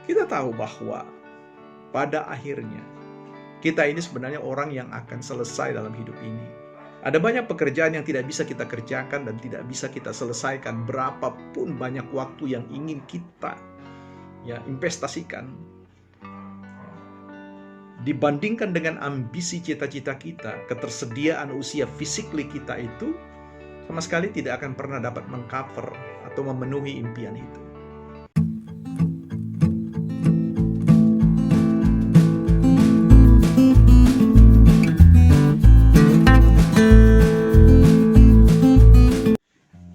Kita tahu bahwa pada akhirnya kita ini sebenarnya orang yang akan selesai dalam hidup ini. Ada banyak pekerjaan yang tidak bisa kita kerjakan dan tidak bisa kita selesaikan berapapun banyak waktu yang ingin kita investasikan. Dibandingkan dengan ambisi cita-cita kita, ketersediaan usia physically kita itu sama sekali tidak akan pernah dapat mengcover atau memenuhi impian itu.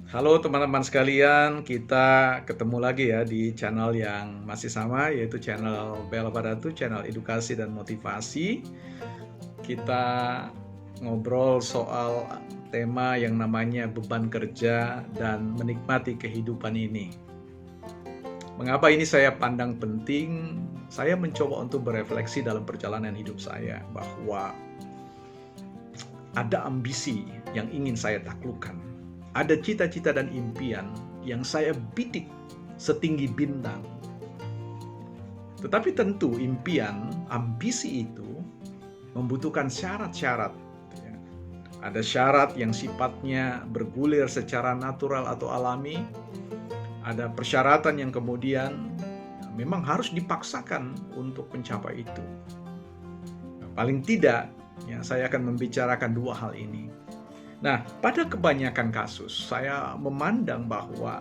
Halo teman-teman sekalian, kita ketemu lagi ya di channel yang masih sama, yaitu channel Bella Padatu, channel edukasi dan motivasi. Kita ngobrol soal tema yang namanya beban kerja dan menikmati kehidupan ini. Mengapa ini saya pandang penting? Saya mencoba untuk berefleksi dalam perjalanan hidup saya bahwa ada ambisi yang ingin saya taklukkan. Ada cita-cita dan impian yang saya bidik setinggi bintang. Tetapi tentu impian, ambisi itu membutuhkan syarat-syarat. Ada syarat yang sifatnya bergulir secara natural atau alami. Ada persyaratan yang kemudian memang harus dipaksakan untuk mencapai itu. Paling tidak, saya akan membicarakan dua hal ini. Nah, pada kebanyakan kasus, saya memandang bahwa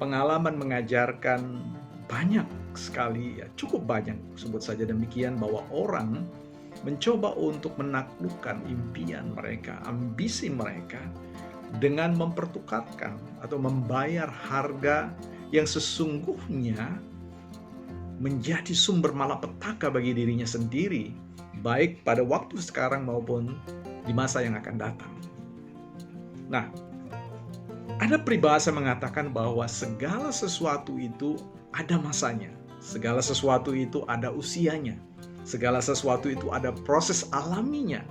pengalaman mengajarkan banyak sekali, cukup banyak, sebut saja demikian, bahwa orang mencoba untuk menaklukkan impian mereka, ambisi mereka, dengan mempertukarkan atau membayar harga yang sesungguhnya menjadi sumber malapetaka bagi dirinya sendiri, baik pada waktu sekarang maupun di masa yang akan datang. Nah, ada peribahasa mengatakan bahwa segala sesuatu itu ada masanya, segala sesuatu itu ada usianya, segala sesuatu itu ada proses alaminya,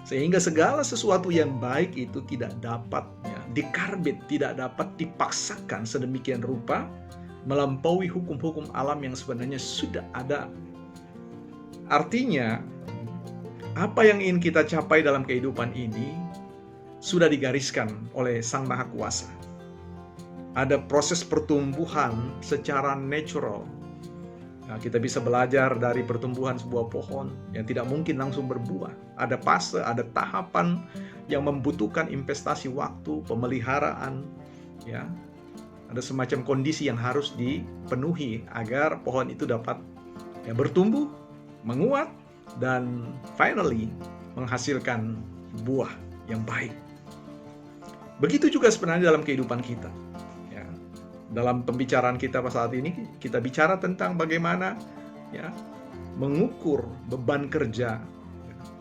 sehingga segala sesuatu yang baik itu tidak dapat dikarbit, tidak dapat dipaksakan sedemikian rupa melampaui hukum-hukum alam yang sebenarnya sudah ada. Artinya, apa yang ingin kita capai dalam kehidupan ini sudah digariskan oleh Sang Maha Kuasa. Ada proses pertumbuhan secara natural. Nah, kita bisa belajar dari pertumbuhan sebuah pohon yang tidak mungkin langsung berbuah. Ada fase, ada tahapan yang membutuhkan investasi waktu, pemeliharaan, Ada semacam kondisi yang harus dipenuhi agar pohon itu dapat bertumbuh, menguat, dan finally menghasilkan buah yang baik. Begitu juga sebenarnya dalam kehidupan kita. Dalam pembicaraan kita saat ini, kita bicara tentang bagaimana mengukur beban kerja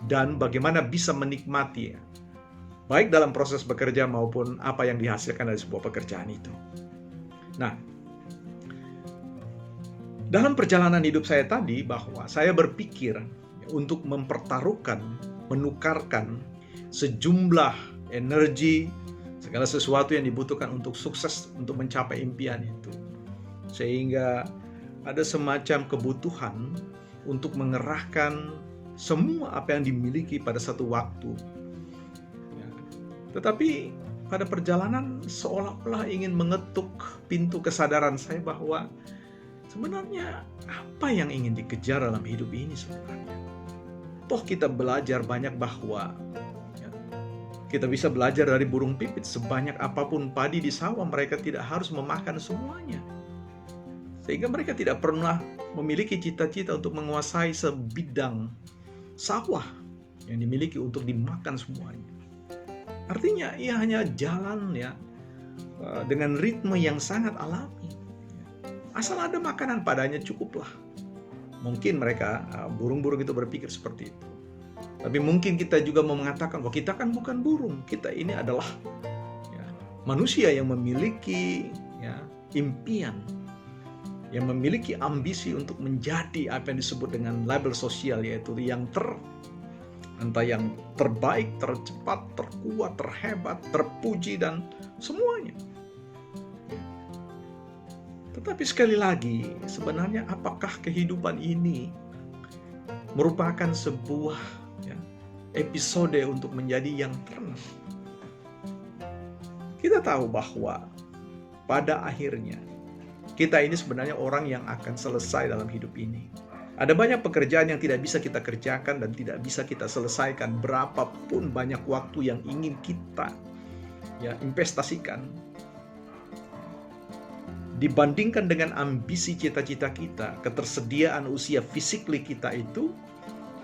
dan bagaimana bisa menikmati baik dalam proses bekerja maupun apa yang dihasilkan dari sebuah pekerjaan itu. Nah, dalam perjalanan hidup saya tadi, bahwa saya berpikir untuk mempertaruhkan, menukarkan sejumlah energi, segala sesuatu yang dibutuhkan untuk sukses, untuk mencapai impian itu. Sehingga ada semacam kebutuhan untuk mengerahkan semua apa yang dimiliki pada satu waktu. Tetapi pada perjalanan seolah-olah ingin mengetuk pintu kesadaran saya bahwa sebenarnya apa yang ingin dikejar dalam hidup ini sebenarnya. Toh kita belajar banyak bahwa kita bisa belajar dari burung pipit, sebanyak apapun padi di sawah, mereka tidak harus memakan semuanya. Sehingga mereka tidak pernah memiliki cita-cita untuk menguasai sebidang sawah yang dimiliki untuk dimakan semuanya. Artinya ia hanya jalan dengan ritme yang sangat alami. Asal ada makanan padanya cukuplah. Mungkin mereka, burung-burung itu berpikir seperti itu. Tapi mungkin kita juga mau mengatakan bahwa kita kan bukan burung. Kita ini adalah manusia yang memiliki impian, yang memiliki ambisi untuk menjadi apa yang disebut dengan label sosial, yaitu yang entah yang terbaik, tercepat, terkuat, terhebat, terpuji, dan semuanya. Tetapi sekali lagi, sebenarnya apakah kehidupan ini merupakan sebuah ya, episode untuk menjadi yang tenang? Kita tahu bahwa pada akhirnya kita ini sebenarnya orang yang akan selesai dalam hidup ini. Ada banyak pekerjaan yang tidak bisa kita kerjakan dan tidak bisa kita selesaikan berapapun banyak waktu yang ingin kita ya investasikan. Dibandingkan dengan ambisi cita-cita kita, ketersediaan usia physically kita itu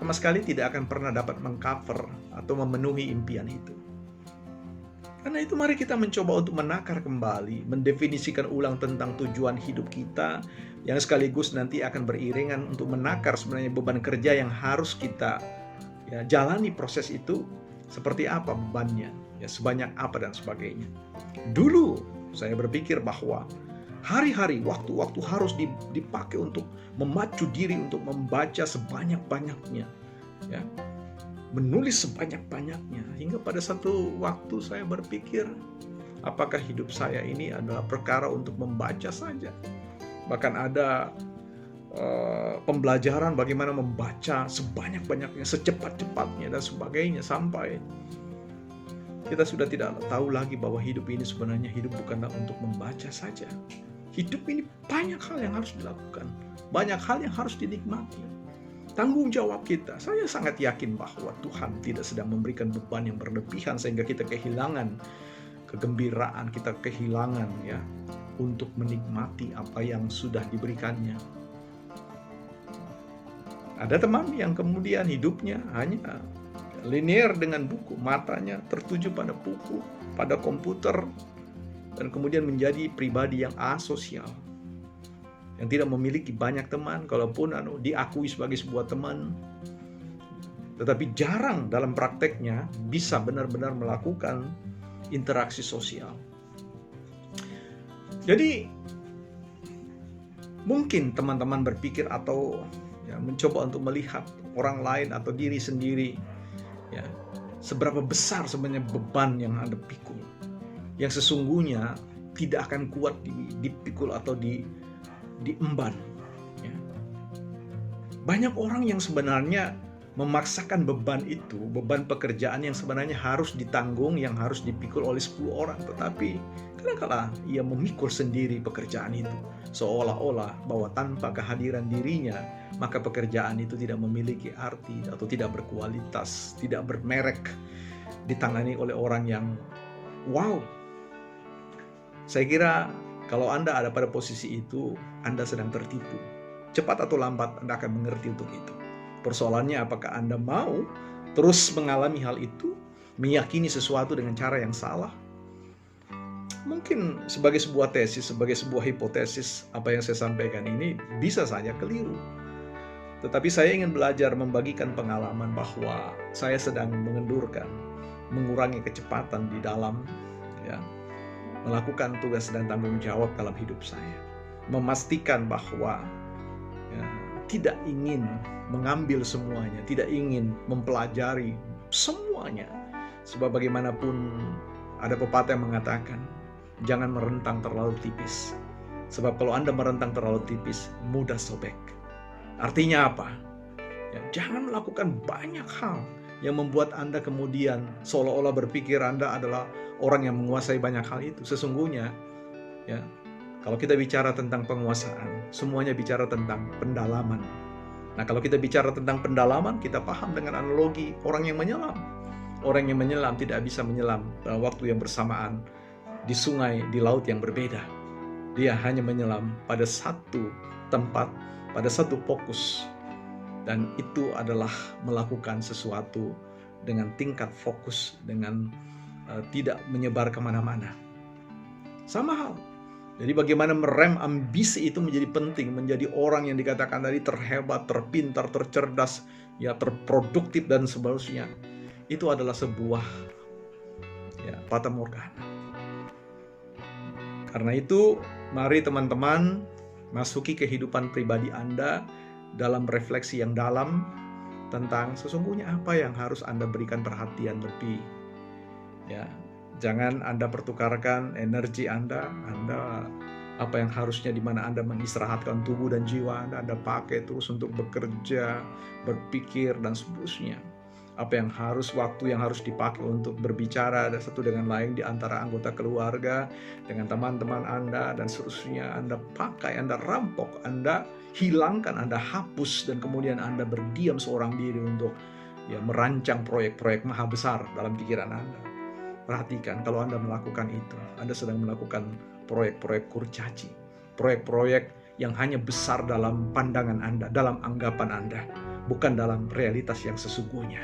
sama sekali tidak akan pernah dapat mengcover atau memenuhi impian itu. Karena itu mari kita mencoba untuk menakar kembali, mendefinisikan ulang tentang tujuan hidup kita, yang sekaligus nanti akan beriringan untuk menakar sebenarnya beban kerja yang harus kita ya, jalani proses itu, seperti apa bebannya, ya, sebanyak apa dan sebagainya. Dulu saya berpikir bahwa hari-hari, waktu-waktu harus dipakai untuk memacu diri untuk membaca sebanyak-banyaknya, ya, menulis sebanyak-banyaknya, hingga pada satu waktu saya berpikir, apakah hidup saya ini adalah perkara untuk membaca saja? Bahkan ada pembelajaran bagaimana membaca sebanyak-banyaknya, secepat-cepatnya dan sebagainya, sampai kita sudah tidak tahu lagi bahwa hidup ini sebenarnya hidup bukanlah untuk membaca saja. Hidup ini banyak hal yang harus dilakukan, banyak hal yang harus dinikmati. Tanggung jawab kita, saya sangat yakin bahwa Tuhan tidak sedang memberikan beban yang berlebihan sehingga kita kehilangan kegembiraan, kita kehilangan ya untuk menikmati apa yang sudah diberikannya. Ada teman yang kemudian hidupnya hanya linear dengan buku, matanya tertuju pada buku, pada komputer, dan kemudian menjadi pribadi yang asosial, yang tidak memiliki banyak teman, kalaupun diakui sebagai sebuah teman, tetapi jarang dalam prakteknya bisa benar-benar melakukan interaksi sosial. Jadi mungkin teman-teman berpikir atau ya, mencoba untuk melihat orang lain atau diri sendiri, ya, seberapa besar sebenarnya beban yang Anda pikul, yang sesungguhnya tidak akan kuat dipikul atau diemban. Ya. Banyak orang yang sebenarnya memaksakan beban itu, beban pekerjaan yang sebenarnya harus ditanggung, yang harus dipikul oleh 10 orang. Tetapi kadang-kala ia memikul sendiri pekerjaan itu, seolah-olah bahwa tanpa kehadiran dirinya, maka pekerjaan itu tidak memiliki arti atau tidak berkualitas, tidak bermerek, ditangani oleh orang yang wow. Saya kira kalau Anda ada pada posisi itu, Anda sedang tertipu. Cepat atau lambat Anda akan mengerti untuk itu. Persoalannya apakah Anda mau terus mengalami hal itu, meyakini sesuatu dengan cara yang salah? Mungkin sebagai sebuah tesis, sebagai sebuah hipotesis, apa yang saya sampaikan ini bisa saja keliru. Tetapi saya ingin belajar membagikan pengalaman bahwa saya sedang mengurangi kecepatan di dalam ya, melakukan tugas dan tanggung jawab dalam hidup saya. Memastikan bahwa ya, tidak ingin mengambil semuanya, tidak ingin mempelajari semuanya. Sebab bagaimanapun ada pepatah yang mengatakan, jangan merentang terlalu tipis. Sebab kalau Anda merentang terlalu tipis, mudah sobek. Artinya apa? Ya, jangan melakukan banyak hal yang membuat Anda kemudian seolah-olah berpikir Anda adalah orang yang menguasai banyak hal itu. Sesungguhnya, ya, kalau kita bicara tentang penguasaan, semuanya bicara tentang pendalaman. Nah, kalau kita bicara tentang pendalaman, kita paham dengan analogi orang yang menyelam. Orang yang menyelam tidak bisa menyelam dalam waktu yang bersamaan di sungai, di laut yang berbeda. Dia hanya menyelam pada satu tempat, pada satu fokus. Dan itu adalah melakukan sesuatu dengan tingkat fokus, dengan tidak menyebar kemana-mana. Sama hal. Jadi bagaimana merem ambisi itu menjadi penting, menjadi orang yang dikatakan tadi terhebat, terpintar, tercerdas, ya terproduktif dan seterusnya. Itu adalah sebuah ya, fata morgana. Karena itu, mari teman-teman masuki kehidupan pribadi Anda dalam refleksi yang dalam tentang sesungguhnya apa yang harus Anda berikan perhatian lebih. Ya, jangan Anda pertukarkan energi Anda Apa yang harusnya di mana Anda mengistirahatkan tubuh dan jiwa Anda pakai terus untuk bekerja, berpikir, dan seterusnya. Apa yang waktu yang harus dipakai untuk berbicara satu dengan lain di antara anggota keluarga, dengan teman-teman Anda, dan seterusnya. Anda pakai, Anda rampok, Anda hilangkan, Anda hapus, dan kemudian Anda berdiam seorang diri untuk merancang proyek-proyek maha besar dalam pikiran Anda. Perhatikan, kalau Anda melakukan itu, Anda sedang melakukan proyek-proyek kurcaci, proyek-proyek yang hanya besar dalam pandangan Anda, dalam anggapan Anda, bukan dalam realitas yang sesungguhnya.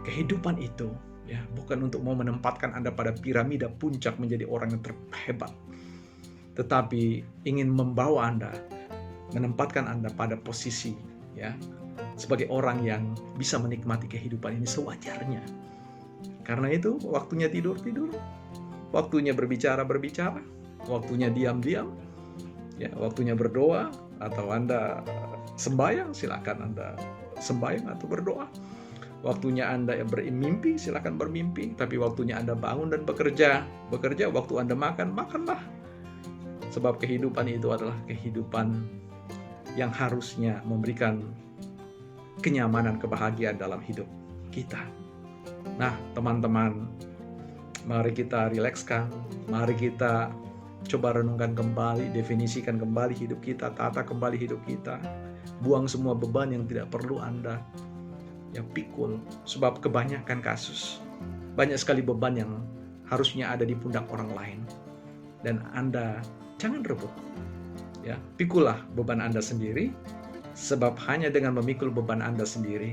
Kehidupan itu bukan untuk mau menempatkan Anda pada piramida puncak menjadi orang yang terhebat, tetapi ingin membawa Anda, menempatkan Anda pada posisi sebagai orang yang bisa menikmati kehidupan ini sewajarnya. Karena itu waktunya tidur, waktunya berbicara, waktunya diam, waktunya berdoa, atau Anda sembahyang, silakan Anda sembahyang atau berdoa. Waktunya Anda bermimpi, silakan bermimpi. Tapi waktunya Anda bangun dan bekerja. Waktu Anda makan, makanlah. Sebab kehidupan itu adalah kehidupan yang harusnya memberikan kenyamanan, kebahagiaan dalam hidup kita. Nah, teman-teman, mari kita rilekskan, mari kita coba renungkan kembali, definisikan kembali hidup kita, tata kembali hidup kita. Buang semua beban yang tidak perlu Anda pikul, sebab kebanyakan kasus, banyak sekali beban yang harusnya ada di pundak orang lain. Dan Anda jangan rebut. Pikulah beban Anda sendiri, sebab hanya dengan memikul beban Anda sendiri,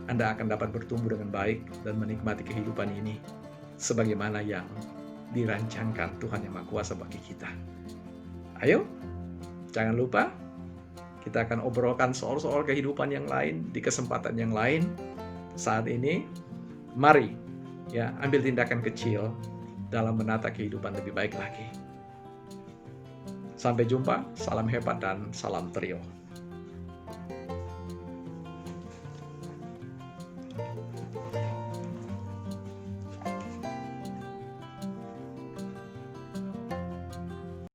Anda akan dapat bertumbuh dengan baik dan menikmati kehidupan ini sebagaimana yang dirancangkan Tuhan Yang Maha Kuasa bagi kita. Ayo, jangan lupa, kita akan obrolkan soal-soal kehidupan yang lain di kesempatan yang lain. Saat ini, mari ambil tindakan kecil dalam menata kehidupan lebih baik lagi. Sampai jumpa, salam hebat dan salam trio.